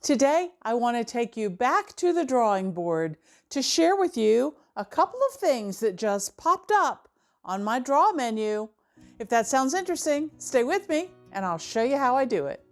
Today, I want to take you back to the drawing board to share with you a couple of things that just popped up on my draw menu. If that sounds interesting, stay with me and I'll show you how I do it.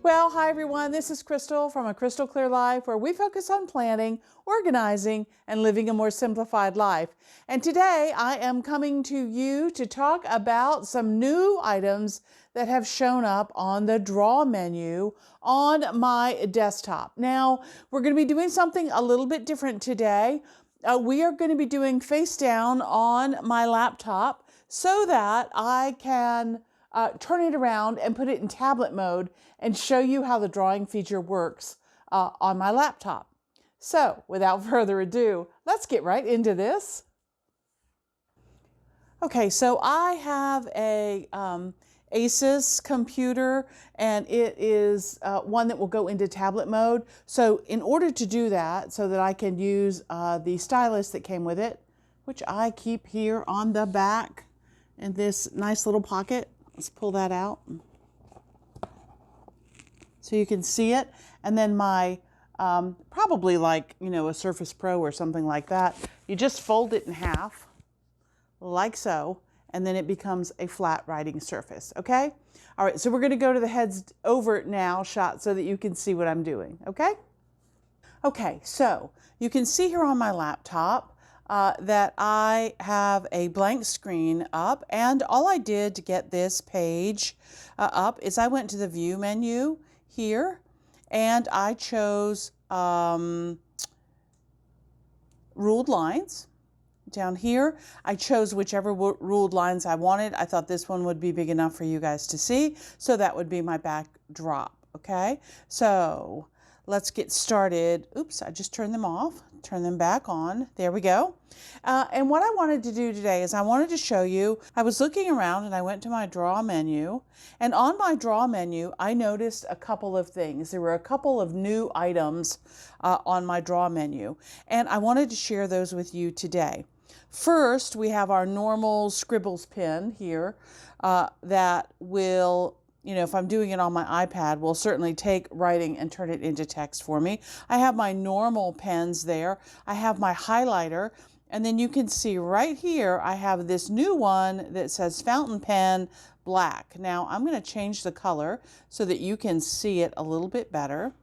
Well, hi everyone, this is Crystal from A Crystal Clear Life, where we focus on planning, organizing, and living a more simplified life. And today I am coming to you to talk about some new items that have shown up on the draw menu on my desktop. Now, we're going to be doing something a little bit different today. We are going to be doing face down on my laptop so that I can turn it around and put it in tablet mode and show you how the drawing feature works on my laptop. So without further ado, let's get right into this. Okay, so I have a Asus computer, and it is one that will go into tablet mode. So in order to do that, so that I can use the stylus that came with it, which I keep here on the back in this nice little pocket. Let's pull that out so you can see it. And then my, probably like, a Surface Pro or something like that. You just fold it in half, like so, and then it becomes a flat writing surface, okay? All right, so we're gonna go to the heads over now shot so that you can see what I'm doing, okay? Okay, so you can see here on my laptop that I have a blank screen up, and all I did to get this page up is I went to the view menu here and I chose ruled lines. Down here, I chose whichever ruled lines I wanted. I thought this one would be big enough for you guys to see, so that would be my backdrop, okay? So let's get started. Oops, I just turned them off. Turn them back on. There we go. And what I wanted to do today is I wanted to show you, I was looking around and I went to my draw menu, and on my draw menu, I noticed a couple of things. There were a couple of new items on my draw menu, and I wanted to share those with you today. First, we have our normal Scribbles pen here that will, if I'm doing it on my iPad, will certainly take writing and turn it into text for me. I have my normal pens there. I have my highlighter, and then you can see right here, I have this new one that says fountain pen black. Now, I'm going to change the color so that you can see it a little bit better.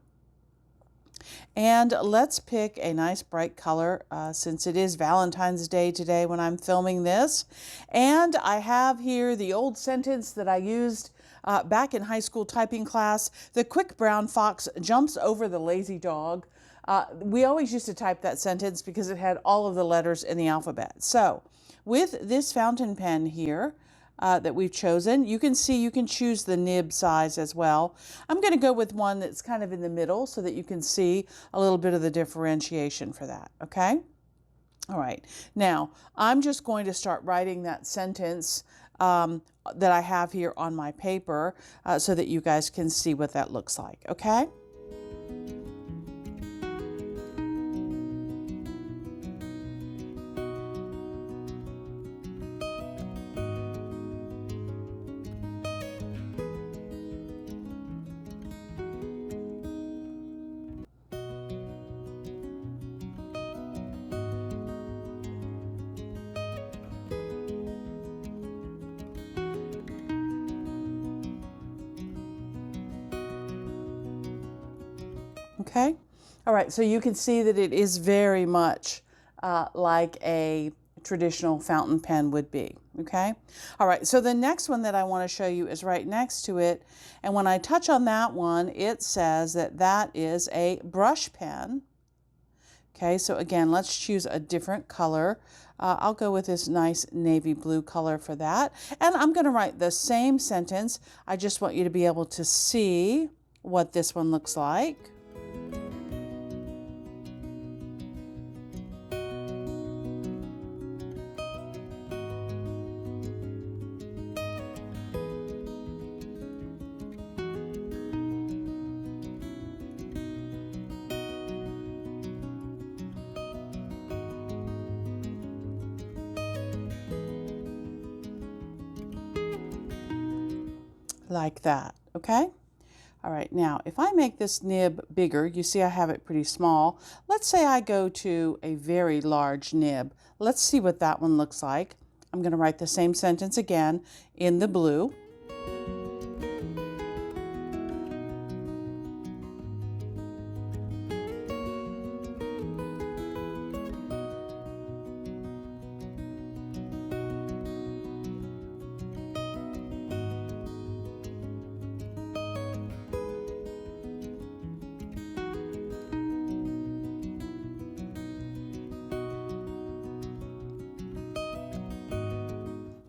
And let's pick a nice bright color since it is Valentine's Day today when I'm filming this. And I have here the old sentence that I used back in high school typing class. The quick brown fox jumps over the lazy dog. We always used to type that sentence because it had all of the letters in the alphabet. So with this fountain pen here, that we've chosen, you can see you can choose the nib size as well. I'm going to go with one that's kind of in the middle so that you can see a little bit of the differentiation for that, okay? All right, now I'm just going to start writing that sentence that I have here on my paper so that you guys can see what that looks like, okay? Okay, all right, so you can see that it is very much like a traditional fountain pen would be, okay? All right, so the next one that I want to show you is right next to it, and when I touch on that one, it says that that is a brush pen. Okay, so again, let's choose a different color. I'll go with this nice navy blue color for that, and I'm going to write the same sentence. I just want you to be able to see what this one looks like. like that, okay? All right, now if I make this nib bigger, you see I have it pretty small. Let's say I go to a very large nib. Let's see what that one looks like. I'm going to write the same sentence again in the blue.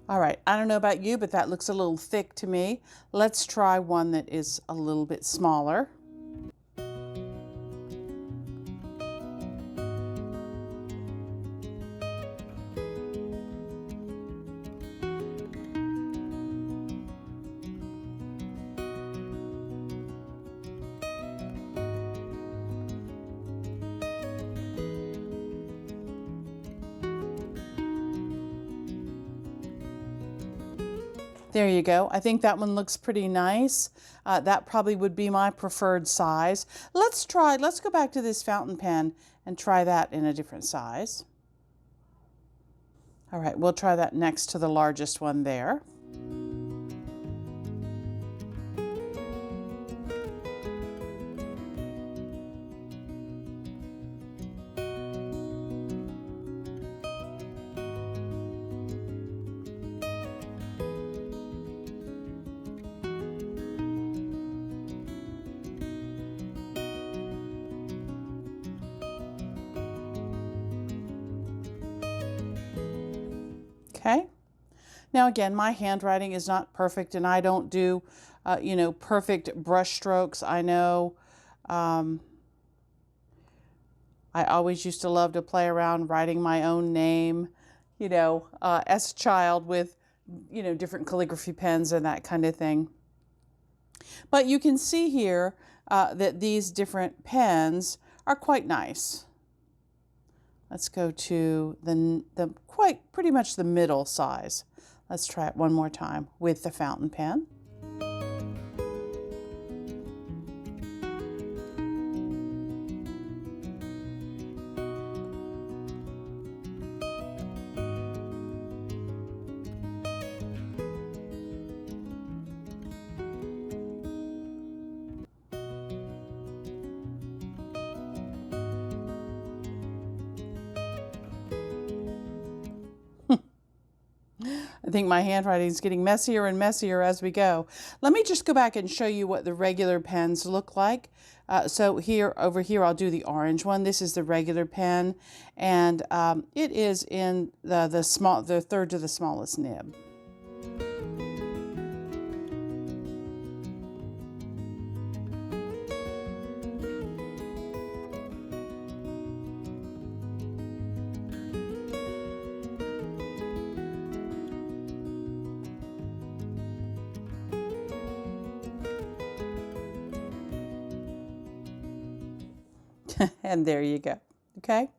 All right, I don't know about you, but that looks a little thick to me. Let's try one that is a little bit smaller. There you go. I think that one looks pretty nice. That probably would be my preferred size. Let's go back to this fountain pen and try that in a different size. All right, we'll try that next to the largest one there. Okay. Now again, my handwriting is not perfect and I don't do, perfect brush strokes. I know I always used to love to play around writing my own name, as a child with, different calligraphy pens and that kind of thing. But you can see here that these different pens are quite nice. Let's go to pretty much the middle size. Let's try it one more time with the fountain pen. I think my handwriting is getting messier and messier as we go. Let me just go back and show you what the regular pens look like. So over here, I'll do the orange one. This is the regular pen, and it is in the third to the smallest nib. And there you go. Okay.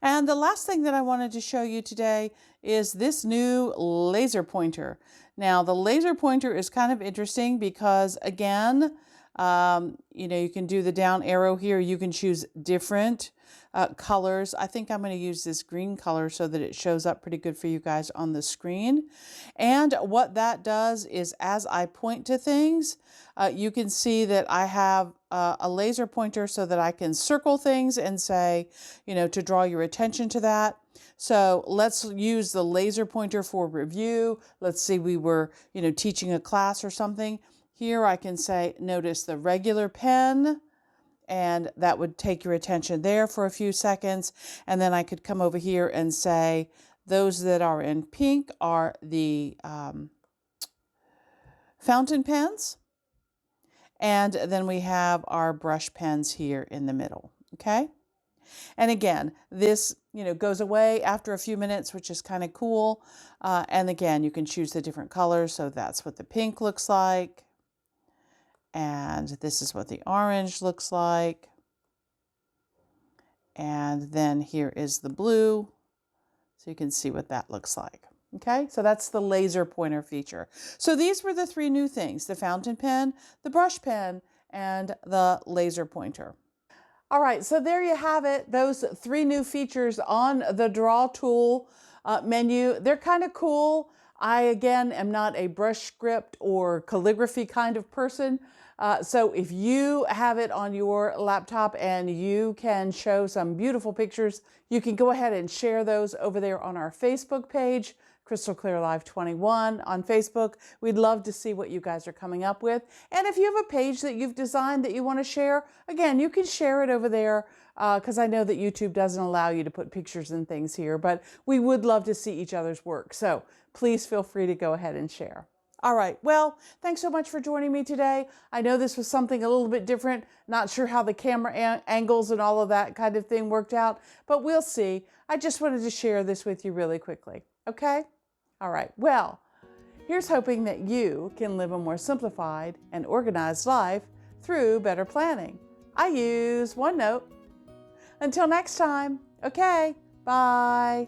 And the last thing that I wanted to show you today is this new laser pointer. Now, the laser pointer is kind of interesting because, again, you can do the down arrow here. You can choose different colors. I think I'm going to use this green color so that it shows up pretty good for you guys on the screen. And what that does is as I point to things, you can see that I have a laser pointer so that I can circle things and say, to draw your attention to that. So let's use the laser pointer for review. Let's say we were, teaching a class or something. Here I can say, notice the regular pen, and that would take your attention there for a few seconds. And then I could come over here and say, those that are in pink are the fountain pens. And then we have our brush pens here in the middle, okay? And again, this, goes away after a few minutes, which is kind of cool. And again, you can choose the different colors. So that's what the pink looks like. And this is what the orange looks like. And then here is the blue. So you can see what that looks like. Okay, so that's the laser pointer feature. So these were the three new things: the fountain pen, the brush pen, and the laser pointer. All right, so there you have it. Those three new features on the Draw Tool menu. They're kind of cool. I, again, am not a brush script or calligraphy kind of person. So if you have it on your laptop and you can show some beautiful pictures, you can go ahead and share those over there on our Facebook page, Crystal Clear Live 21 on Facebook. We'd love to see what you guys are coming up with. And if you have a page that you've designed that you want to share, again, you can share it over there because I know that YouTube doesn't allow you to put pictures and things here, but we would love to see each other's work. So please feel free to go ahead and share. All right, well, thanks so much for joining me today. I know this was something a little bit different. Not sure how the camera angles and all of that kind of thing worked out, but we'll see. I just wanted to share this with you really quickly, okay? All right, well, here's hoping that you can live a more simplified and organized life through better planning. I use OneNote. Until next time, okay, bye.